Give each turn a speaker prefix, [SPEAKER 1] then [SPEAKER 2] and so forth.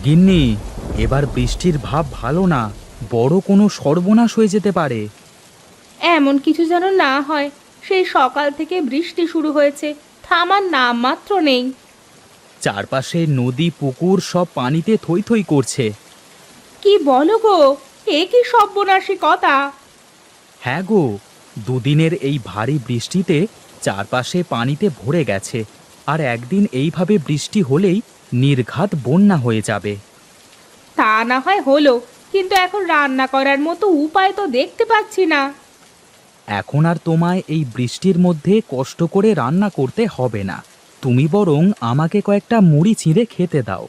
[SPEAKER 1] গিন্নি, এবার বৃষ্টির ভাব ভালো না, বড় কোনো সর্বনাশ হয়ে যেতে পারে।
[SPEAKER 2] এমন কিছু যেন না হয়। সেই সকাল থেকে বৃষ্টি শুরু হয়েছে, থামার নাম মাত্র নেই।
[SPEAKER 1] চারপাশে নদী পুকুর সব পানিতে থই থই করছে।
[SPEAKER 2] কি বলো গো, এ কি সর্বনাশী কথা!
[SPEAKER 1] হ্যাঁ গো, দুদিনের এই ভারী বৃষ্টিতে চারপাশে পানিতে ভরে গেছে। আর একদিন এইভাবে বৃষ্টি হলেই নির্ঘাত বন্যা হয়ে যাবে।
[SPEAKER 2] তা না হয় হলো, কিন্তু এখন রান্না করার মতো উপায় তো দেখতে পাচ্ছি না।
[SPEAKER 1] এখন আর তোমায় এই বৃষ্টির মধ্যে কষ্ট করে রান্না করতে হবে না। তুমি বরং আমাকে কয়েকটা মুড়ি চিঁড়ে খেতে দাও।